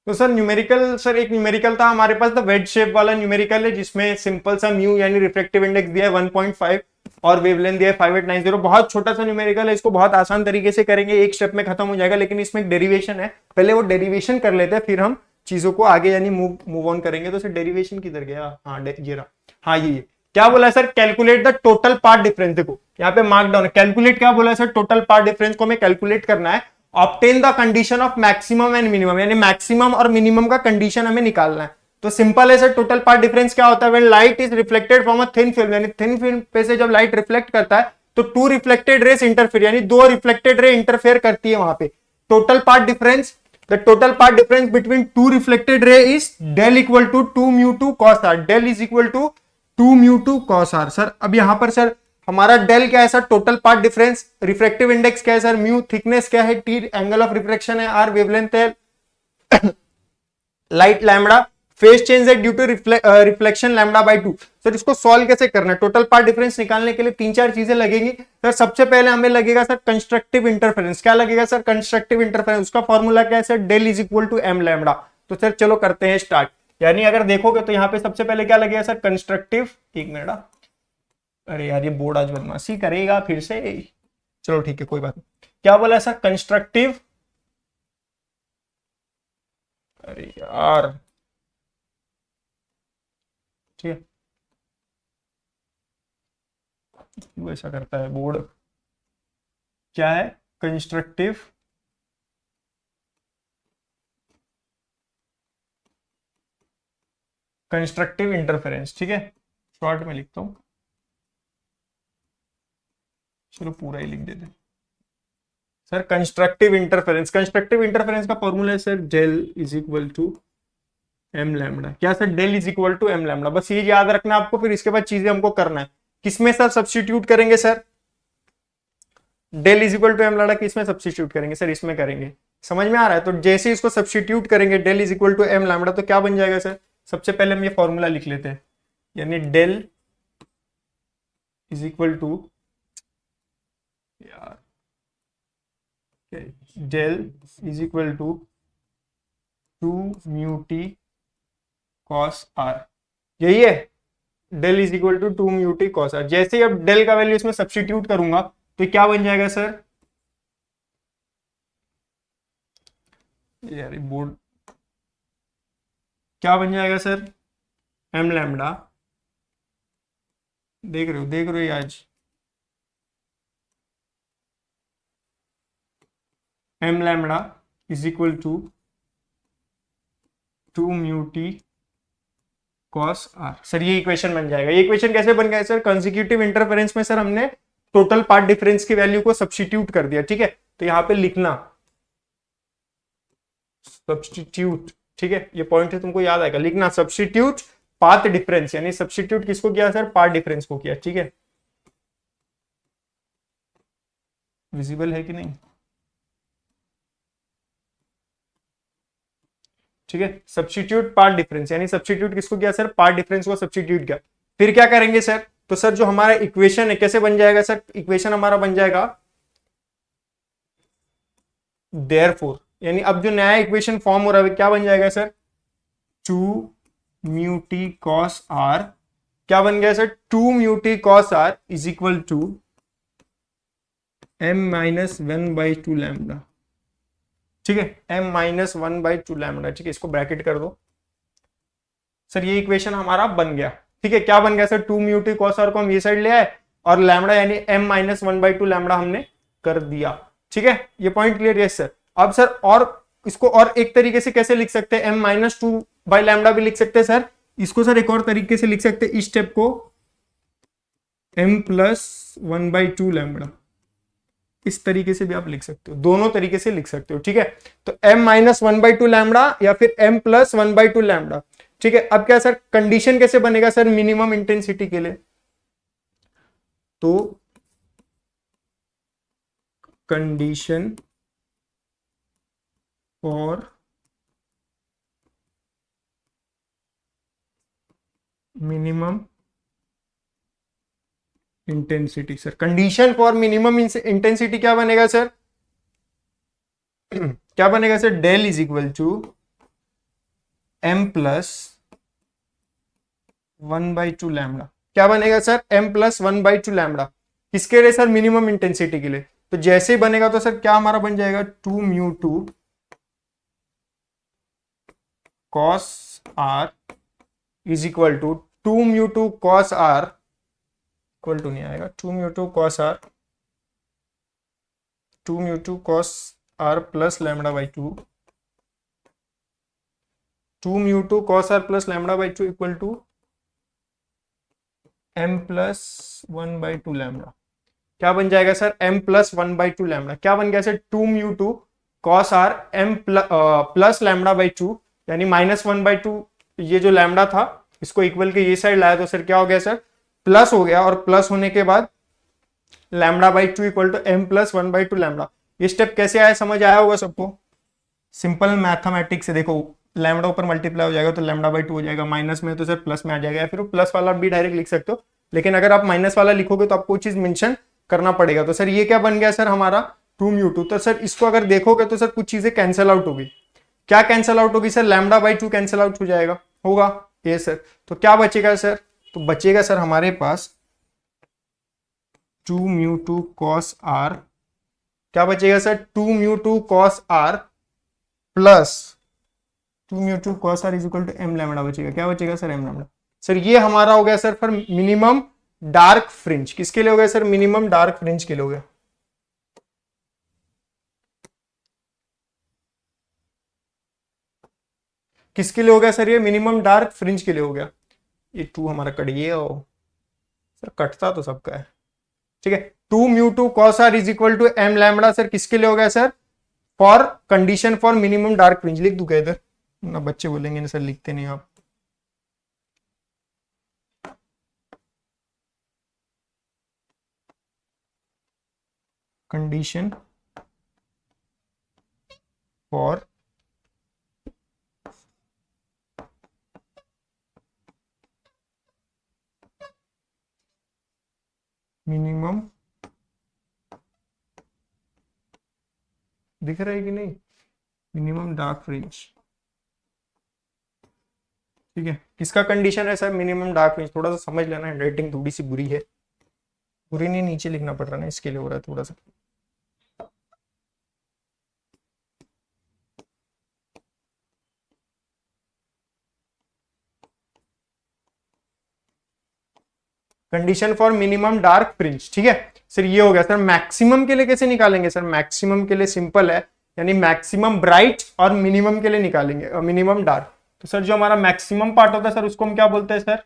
तो सर न्यूमेरिकल, सर एक न्यूमेरिकल था हमारे पास, द वेज शेप वाला न्यूमेरिकल है जिसमें सिंपल सा म्यू यानी रिफ्लेक्टिव इंडेक्स दिया है 1.5 और वेवलेंथ दिया है 5890। बहुत छोटा सा न्यूमेरिकल है, इसको बहुत आसान तरीके से करेंगे, एक स्टेप में खत्म हो जाएगा। लेकिन इसमें एक डेरिवेशन है, पहले वो डेरिवेशन कर लेते हैं फिर हम चीजों को आगे यानी मूव ऑन करेंगे। तो सर डेरिवेशन किधर गया? हाँ ये रहा, हाँ ये क्या बोला है sir? Calculate the total path difference. देखो यहाँ पे मार्क डाउन है, कैलकुलेट क्या बोला है सर? टोटल पार्ट डिफरेंस को हमें कैलकुलेट करना है obtain the condition of maximum and minimum, यानी मैक्सिमम और मिनिमम का कंडीशन हमें निकालना है। तो सिंपल है सर, टोटल पाथ डिफरेंस क्या होता है, when light is reflected from a thin film, यानी थिन फिल्म पे से जब लाइट रिफ्लेक्ट करता है तो टू रिफ्लेक्टेड रेस इंटरफेयर, यानी दो रिफ्लेक्टेड रे इंटरफेयर करती है वहां पे। Total path difference, the total path difference between two reflected ray is del equal to 2 mu 2 cos r, del is equal to 2 mu 2 cos r. Sir अब यहां पर सर हमारा डेल क्या है sir, total path difference, refractive index क्या है सर, म्यू, थिकनेस क्या है, टी एंगल ऑफ रिफ्रैक्शन है, आर वेवलेंथ है लाइट लैम्बडा, फेज चेंज है due to reflection lambda by 2। Sir इसको सॉल्व कैसे करना है, टोटल पाथ डिफरेंस निकालने के लिए तीन चार चीजें लगेंगी सर। सबसे पहले हमें लगेगा सर कंस्ट्रक्टिव इंटरफेरेंस, क्या लगेगा सर, कंस्ट्रक्टिव इंटरफेरेंस, उसका फॉर्मूला क्या है sir, del is equal to m lambda. तो सर चलो करते हैं स्टार्ट। यानी अगर देखोगे तो यहाँ पे सबसे पहले क्या लगेगा सर, कंस्ट्रक्टिव, एक मिनट, अरे यार ये बोर्ड आज बदमाशी करेगा फिर से, चलो ठीक है कोई बात नहीं। क्या बोला सर, कंस्ट्रक्टिव, अरे यार ठीक है, क्यों ऐसा करता है बोर्ड, क्या है, कंस्ट्रक्टिव कंस्ट्रक्टिव इंटरफेरेंस, ठीक है, शॉर्ट में लिखता हूं, चलो पूरा ही लिख देते sir. Constructive interference, constructive interference का फॉर्मूला है sir del is equal to m lambda. क्या sir, del is equal to m lambda, बस ये याद रखना आपको। फिर इसके बाद चीजें हमको करना है, किसमें सर सब्स्टिट्यूट करेंगे sir, del is equal to m lambda किसमें सब्स्टिट्यूट करेंगे सर, इसमें करेंगे। समझ में आ रहा है, तो जैसे इसको सब्स्टिट्यूट करेंगे del is equal to m lambda तो क्या बन जाएगा सर, सबसे पहले हम ये फॉर्मूला लिख लेते हैं, यानी डेल इज इक्वल टू, यार del is equal to 2 mu t cos r, यही है, del is equal to 2 mu t cos r. जैसे ही अब डेल का वैल्यू इसमें सब्स्टिट्यूट करूंगा तो क्या बन जाएगा सर, यार बोर्ड, क्या बन जाएगा सर, एम लैम्बडा, देख रहे हो ये आज, m lambda is equal to 2 mu t cos r. Sir ये इक्वेशन बन जाएगा। ये इक्वेशन कैसे बन गया सर, कंसेक्यूटिव इंटरफेरेंस में सर हमने टोटल पाथ डिफरेंस की वैल्यू को सब्स्टिट्यूट कर दिया, ठीक है। तो यहां पे लिखना सब्स्टिट्यूट, ठीक है, ये पॉइंट है तुमको याद आएगा, लिखना सब्स्टिट्यूट पाथ डिफरेंस, यानी सब्स्टिट्यूट किसको किया सर, पाथ डिफरेंस को किया, ठीक है। विजिबल है कि नहीं, ठीक है, सब्स्टिट्यूट पार्ट डिफरेंस, यानी सब्स्टिट्यूट किसको किया सर, पार्ट डिफरेंस को सब्स्टिट्यूट किया। फिर क्या करेंगे सर, तो सर जो हमारा इक्वेशन है कैसे बन जाएगा सर, इक्वेशन हमारा बन जाएगा देयरफॉर, यानी अब जो नया इक्वेशन फॉर्म हो रहा है क्या बन जाएगा sir, 2 mu t cos r, क्या बन गया sir, 2 mu t cos r is equal to m minus 1/2 lambda, ठीक है, m माइनस 1/2 लैम्बडा, ठीक है, इसको ब्रैकेट कर दो सर। ये इक्वेशन हमारा बन गया, ठीक है, क्या बन गया sir, 2 mu t cos r को हम ये साइड ले आए और लैम्बडा यानी m माइनस 1/2 लैम्बडा हमने कर दिया, ठीक है। ये पॉइंट क्लियर है सर। अब सर और इसको और एक तरीके से कैसे लिख सकते हैं, m माइनस 2 बाई लैम्बडा भी लिख सकते हैं सर। इसको सर एक और तरीके से लिख सकते हैं, इस स्टेप को m प्लस 1/2 लैम्बडा, इस तरीके से भी आप लिख सकते हो, दोनों तरीके से लिख सकते हो, ठीक है। तो m माइनस 1/2 लैम्बडा या फिर m प्लस 1/2 लैम्बडा, ठीक है। अब क्या सर, कंडीशन कैसे बनेगा सर मिनिमम इंटेंसिटी के लिए, तो condition for minimum intensity, sir condition for minimum intensity क्या बनेगा सर, क्या बनेगा sir, del is equal to m plus 1/2 lambda, क्या बनेगा सर, m प्लस 1/2 लैम्बडा, किसके लिए सर, मिनिमम इंटेंसिटी के लिए। तो जैसे ही बनेगा तो सर क्या हमारा बन जाएगा, 2 mu 2 cos r is equal to 2 mu 2 cos r equal to नहीं आएगा, 2 mu 2 cos r, 2 mu 2 cos r plus lambda by two, two mu two cos r plus lambda by two equal to m plus one by two lambda. क्या बन जाएगा sir? M plus one by two lambda. क्या बन गया sir? Two mu two cos r m plus lambda by two, यानी माइनस वन बाई टू, ये जो लैम्डा था इसको इक्वल के ये साइड लाया तो सर क्या हो गया सर? प्लस हो गया, और प्लस होने के बाद lambda by two equal to m plus one by two lambda. ये स्टेप कैसे आया, समझ आया होगा सबको? सिंपल मैथमेटिक्स से देखो, लैम्डा ऊपर मल्टीप्लाई हो जाएगा तो लैम्डा बाई टू हो जाएगा, माइनस में तो सर प्लस में आ जाएगा, या फिर प्लस वाला भी डायरेक्ट लिख सकते हो, लेकिन अगर आप माइनस वाला लिखोगे तो आपको चीज मेंशन करना पड़ेगा। तो सर ये क्या बन गया सर हमारा? Two mu two. तो सर इसको अगर देखोगे तो सर कुछ चीजें कैंसिल आउट होगी। क्या कैंसिल आउट होगी sir? Lambda by to cancel out हो जाएगा, होगा ये सर। तो क्या बचेगा सर? तो बचेगा सर हमारे पास two mu two cos r, क्या बचेगा sir? Two mu two cos r plus two mu two cos r is equal to m lambda बचेगा। क्या बचेगा सर? M lambda. सर ये हमारा हो गया sir for minimum dark fringe. किसके लिए हो गया सर? मिनिमम डार्क फ्रिंज के लिए हो गया। किसके लिए हो गया सर? ये मिनिमम डार्क फ्रिंज के लिए हो गया। ये टू हमारा कट गया, सर कटता तो सबका है, ठीक है। Two mu two cos r is equal to m lambda sir किसके लिए हो गया sir? For condition for minimum dark fringe. लिख दूंगा इधर ना, बच्चे बोलेंगे ना सर लिखते नहीं आप। कंडीशन फॉर मिनिमम, दिख रहा है कि नहीं? मिनिमम डार्क फ्रिंज, ठीक है। किसका कंडीशन है सर? Minimum dark fringe. थोड़ा सा समझ लेना, हैंडराइटिंग थोड़ी सी बुरी है, बुरी नहीं, नीचे लिखना पड़ रहा है ना, इसके लिए हो रहा है थोड़ा सा। Condition for minimum dark fringe, ठीक है सर। ये हो गया सर। मैक्सिमम के लिए कैसे निकालेंगे सर? मैक्सिमम के लिए सिंपल है, यानी मैक्सिमम ब्राइट और मिनिमम के लिए निकालेंगे, और मिनिमम डार्क। तो सर जो हमारा मैक्सिमम पार्ट होता है सर उसको हम क्या बोलते हैं सर?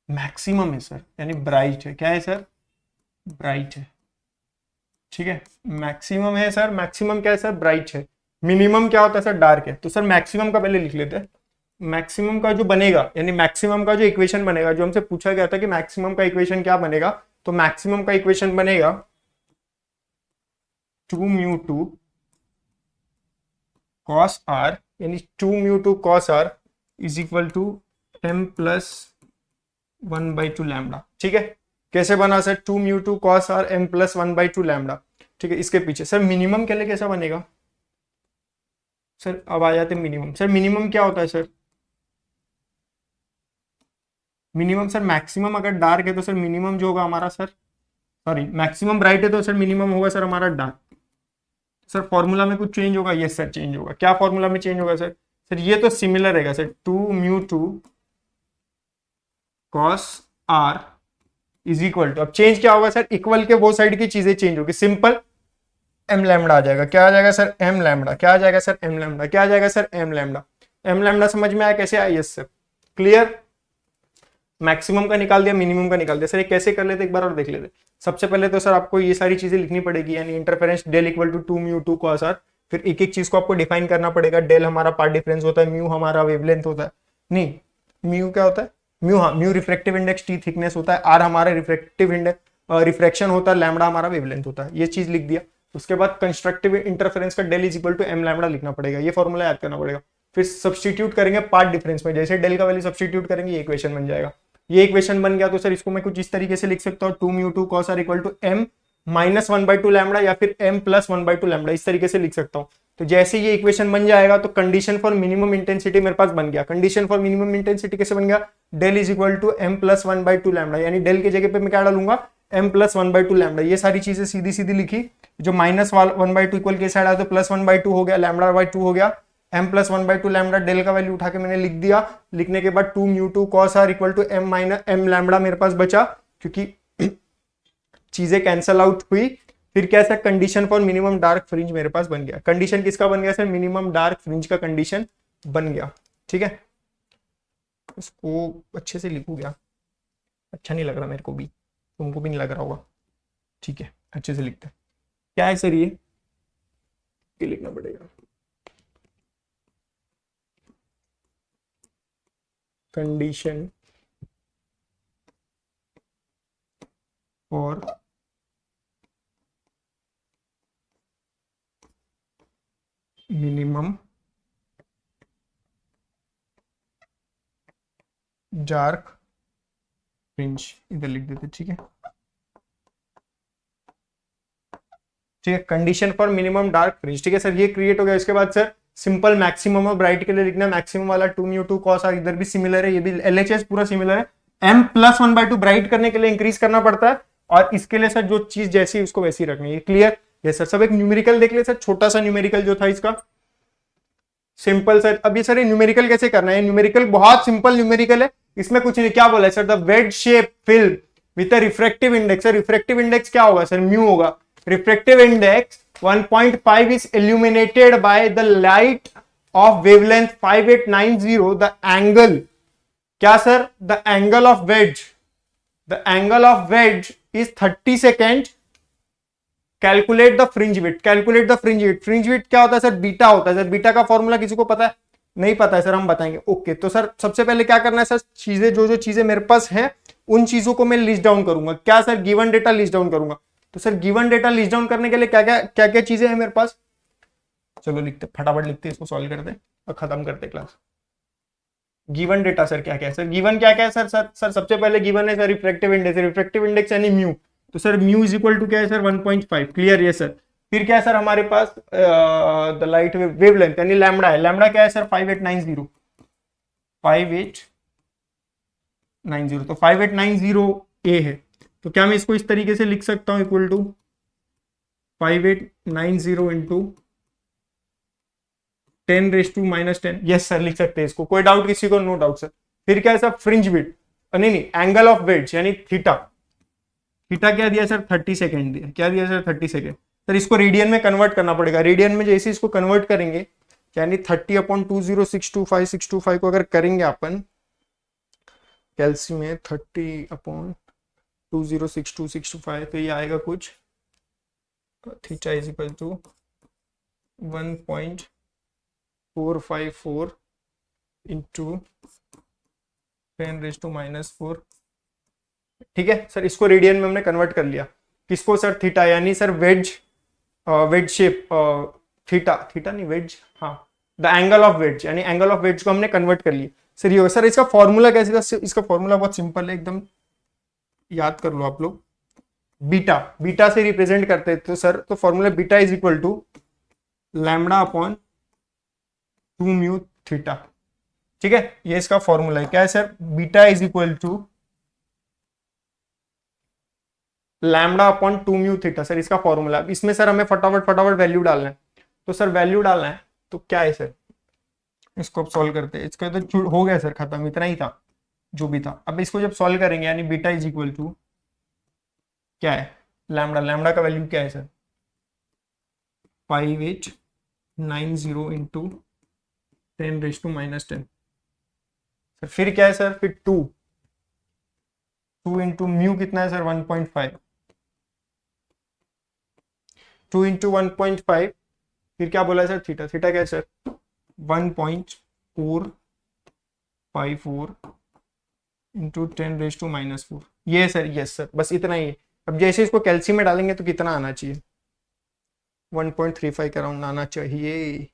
मैक्सिमम है सर, यानी ब्राइट है। क्या है सर? ब्राइट है, ठीक है। मैक्सिमम है सर, मैक्सिमम क्या है सर? ब्राइट है। मिनिमम क्या होता है सर? डार्क है। तो सर मैक्सिमम का पहले लिख लेते हैं। मैक्सिमम का जो बनेगा, यानी मैक्सिमम का जो इक्वेशन बनेगा, जो हमसे पूछा गया था कि मैक्सिमम का इक्वेशन क्या बनेगा, तो मैक्सिमम का इक्वेशन बनेगा two mu two cos r, यानी two mu two cos r is equal to m plus one by two lambda, ठीक है। कैसे बना sir? Two mu two cos r m plus one by two lambda, ठीक है। इसके पीछे सर मिनिमम के लिए कैसा बनेगा सर? अब आ जाते मिनिमम। सर मिनिमम क्या होता है सर? मिनिमम सर, मैक्सिमम अगर डार्क है तो सर मिनिमम जो होगा हमारा सर, सॉरी मैक्सिमम ब्राइट है तो सर मिनिमम होगा सर हमारा डार्क। सर फॉर्मूला में कुछ चेंज होगा? यस सर चेंज होगा। क्या फॉर्मूला में चेंज होगा सर? सर ये तो सिमिलर रहेगा sir, two mu two cos r is equal to, अब चेंज क्या होगा सर? इक्वल के वो साइड की चीजें चेंज होगी, सिंपल एम लैम्डा आ जाएगा। क्या आ जाएगा सर? M lambda. क्या आ जाएगा सर? M lambda. क्या आ जाएगा sir? M lambda. M lambda समझ में आया कैसे आया? Yes sir, clear. मैक्सिमम का निकाल दिया, मिनिमम का निकाल दिया। सर ये कैसे कर लेते एक बार और देख लेते। सबसे पहले तो सर आपको ये सारी चीजें लिखनी पड़ेगी, यानी interference del equal to two mu two cos r. फिर एक एक चीज को आपको डिफाइन करना पड़ेगा। डेल हमारा पार्ट डिफरेंस होता है, म्यू हमारा वेवलेंथ होता है, नहीं म्यू क्या होता है? म्यू, हाँ mu refractive index, T thickness होता है, आर हमारा रिफ्रेक्टिव इंडेक्स रिफ्रैक्शन होता है, लैम्डा हमारा वेवलेंथ होता है। ये चीज लिख दिया। उसके बाद कंस्ट्रक्टिव इंटरफेरेंस का del is equal to m lambda लिखना पड़ेगा, ये फॉर्मूला याद करना पड़ेगा। फिर सब्सटीट्यूट करेंगे पार्ट डिफरेंस में, जैसे डेल का वैल्यू सब्सटीट्यूट करेंगे ये इक्वेशन बन जाएगा। ये इक्वेशन बन गया तो सर इसको मैं कुछ इस तरीके से लिख सकता हूँ, two mu two cos r equal to m minus one by two lambda, या फिर m plus one by two lambda, इस तरीके से लिख सकता हूँ। तो जैसे ये इक्वेशन बन जाएगा तो कंडीशन फॉर मिनिमम इंटेंसिटी मेरे पास बन गया। कंडीशन फॉर मिनिमम इंटेंसिटी कैसे बन गया? Del is equal to m plus one by two lambda, यानी डेल की जगह पे मैं क्या डालूंगा? M plus one by two lambda. ये सारी चीजें सीधी सीधी लिखी, जो minus one by two equal के साइड आया तो प्लस वन बाई टू हो गया, लैम्डा बाई टू हो गया, m plus one by two lambda. Del का वैल्यू उठा के मैंने लिख दिया। लिखने के बाद two mu two cos r equal to m minus m lambda मेरे पास बचा, क्योंकि चीजें कैंसल आउट हुई फिर कैसा condition for minimum dark fringe मेरे पास बन गया। कंडीशन किसका बन गया सर? मिनिमम डार्क फ्रिंज का कंडीशन बन गया। ठीक है, इसको अच्छे से लिखू क्या? अच्छा नहीं लग रहा मेरे को भी, तुमको भी नहीं लग रहा होगा। ठीक है, अच्छे से लिखते हैं। क्या है सर ये लिखना पड़ेगा। Condition for minimum dark fringe, इधर लिख देते। ठीक है, ठीक है, condition for minimum dark fringe. ठीक है सर, ये क्रिएट हो गया। इसके बाद सर सिंपल मैक्सिमम और ब्राइट के लिए लिखना है। मैक्सिमम वाला 2 cos r, इधर भी सिमिलर है, ये भी LHS पूरा सिमिलर है। m प्लस 1/2 ब्राइट करने के लिए इंक्रीज करना पड़ता है, और इसके लिए सर जो चीज जैसी है उसको वैसी रखनी है। क्लियर? ये सर सब एक न्यूमेरिकल देख ले सर, छोटा सा न्यूमेरिकल जो था इसका सिंपल सर। अब ये सर ये न्यूमेरिकल कैसे करना है? न्यूमेरिकल बहुत सिंपल न्यूमेरिकल है, इसमें कुछ नहीं। क्या बोला है sir? The wedge shape film with a refractive index. Refractive index क्या होगा सर? म्यू होगा। Refractive index 1.5 is illuminated by the light of wavelength 5890. The angle, क्या sir? The angle of wedge, the angle of wedge is 30 second. Calculate the fringe width, calculate the fringe width. Fringe width क्या होता है सर? बीटा होता है सर। बीटा का फॉर्मूला किसी को पता है? नहीं पता है सर, हम बताएंगे। ओके, तो सर सबसे पहले क्या करना है सर? चीजें जो जो चीजें मेरे पास हैं उन चीजों को मैं लिस्ट डाउन करूंगा। क्या sir? Given data list down करूंगा। तो sir given data list down करने के लिए क्या क्या चीजें हैं मेरे पास? चलो लिखते, फटाफट लिखते, इसको सॉल्व करते और खत्म करते क्लास। गिवन डेटा सर क्या क्या है? सर गिवन क्या क्या है सर? सर सबसे पहले गिवन है sir refractive index. Refractive index यानी म्यू, तो sir mu is equal to क्या है सर? 1.5। क्लियर? ये सर। फिर क्या है सर हमारे पास? द लाइट वेवलेंथ यानी लैम्बडा है। लैम्बडा क्या है सर? 5890। 5890, तो 5890 ए है। तो क्या मैं इसको इस तरीके से लिख सकता हूं? Equal to 5890 into 10⁻⁻10। Yes sir, लिख सकते हैं इसको। कोई डाउट किसी को? No doubt sir. फिर क्या है सर? फ्रिंज विड्थ, नहीं, एंगल ऑफ वेड्ज यानी थीटा। थीटा क्या दिया सर? 30 सेकेंड दिया। क्या दिया सर? 30 सेकेंड। सर इसको रेडियन में कन्वर्ट करना पड़ेगा। रेडियन में जैसे इसको कन्वर्ट करेंगे, यानी 30/20625 को अगर करेंगे अपन कैल्सी में 30/2062625, तो ये आएगा कुछ theta is equal to 1.454 into 10⁻⁻4। ठीक है सर, इसको रेडियन में हमने कन्वर्ट कर लिया। किसको सर? थीटा, यानी sir wedge, wedge shape, theta नहीं, वेज, हाँ, द एंगल ऑफ वेज, यानी एंगल ऑफ वेज को हमने कन्वर्ट कर लिया। सर ये होगा। सर इसका फॉर्मूला कैसे था? इसका फॉर्मूला बहुत सिंपल है, एकदम याद कर लो आप लोग। बीटा, बीटा से रिप्रेजेंट करते हैं तो सर, तो formula beta is equal to lambda upon 2 mu theta. ठीक है, ये इसका फॉर्मूला है। क्या है sir? Beta is equal to lambda upon 2 mu theta. Sir इसका फॉर्मूला। इसमें सर हमें फटाफट फटाफट वैल्यू डालना है। तो सर वैल्यू डालना है, तो क्या है सर? इसको अब सॉल्व करते हैं। इसका तो हो गया सर, खत्म, इतना ही था जो भी था। अब इसको जब सॉल्व करेंगे, यानी बीटा इज इक्वल टू क्या है? लैम्बडा। लैम्बडा का वैल्यू क्या है सर? 5890 इंटू 10⁻⁻10। सर फिर क्या है सर? फिर 2 इंटू म्यू कितना है सर? 1.5। 2 इंटू 1.5, फिर क्या बोला है सर? थीटा। थीटा क्या है सर? 1.454 इंटू 10⁻⁻4। ये सर, यस सर, बस इतना ही है। अब जैसे इसको कैल्सी में डालेंगे तो कितना आना चाहिए? 1.35 के अराउंड आना चाहिए।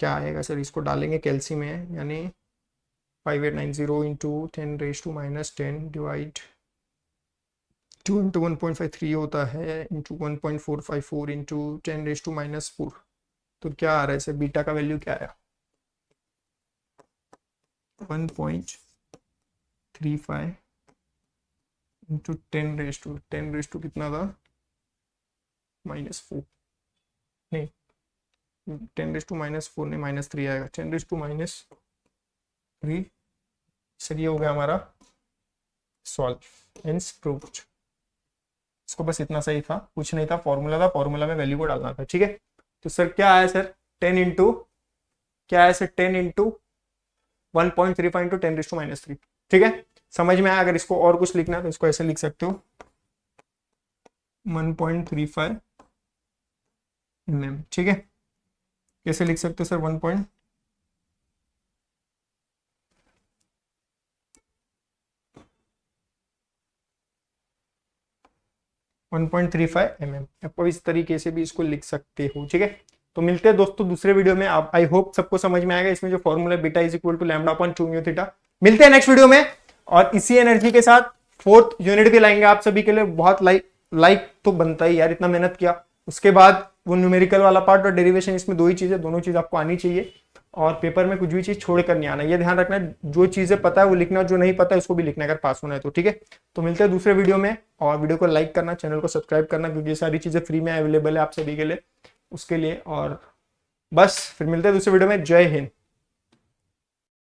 क्या आएगा सर? इसको डालेंगे कैल्सी में, यानी 5890 इंटू 10⁻⁻10 डिवाइड 2 इंटू 1.53 होता है, इंटू 1.454 इंटू 10⁻⁻4। तो क्या आ रहा है सर? बीटा का वैल्यू क्या आया? 1.35 इंटू 10 कितना था? -4, नहीं, 10⁻⁻4 नहीं, -3 आएगा। 10⁻3। सर ये हो गया हमारा सॉल्व, हेंस प्रूव्ड। इसको बस इतना सही था, कुछ नहीं था, फॉर्मूला में वैल्यू को डालना था। ठीक है, तो सर क्या आया सर, 10 इंटू क्या आया सर, 10 इंटू 1.35 इंटू 10⁻³ ठीक है, समझ में आया। अगर इसको और कुछ लिखना है तो इसको ऐसे लिख सकते हो 1.35 mm। ठीक है, कैसे लिख सकते हो सर, 1.35 mm। आपको इस तरीके से भी इसको लिख सकते हो। ठीक है, तो मिलते हैं दोस्तों दूसरे वीडियो में। आप आई होप सबको समझ में आएगा इसमें जो formula beta is equal to lambda upon 2 mu theta. मिलते हैं नेक्स्ट वीडियो में, और इसी एनर्जी के साथ 4th यूनिट भी लाएंगे आप सभी के लिए। बहुत लाइक तो बनता ही यार, इतना मेहनत किया। उसके बाद वो न्यूमेरिकल वाला पार्ट और डेरिवेशन, इसमें दो ही चीजें, दोनों चीज आपको आनी चाहिए, और पेपर में कुछ भी चीज छोड़ कर नहीं आना। ये ध्यान रखना, जो चीजें पता है वो लिखना, जो नहीं पता है उसको भी लिखना अगर पास होना है तो। ठीक है, तो मिलते हैं दूसरे वीडियो में, और वीडियो को लाइक करना, चैनल को सब्सक्राइब करना, क्योंकि ये सारी चीजें फ्री में अवेलेबल है आप सभी के लिए, उसके लिए। और बस फिर मिलते हैं दूसरे वीडियो में। जय हिंद।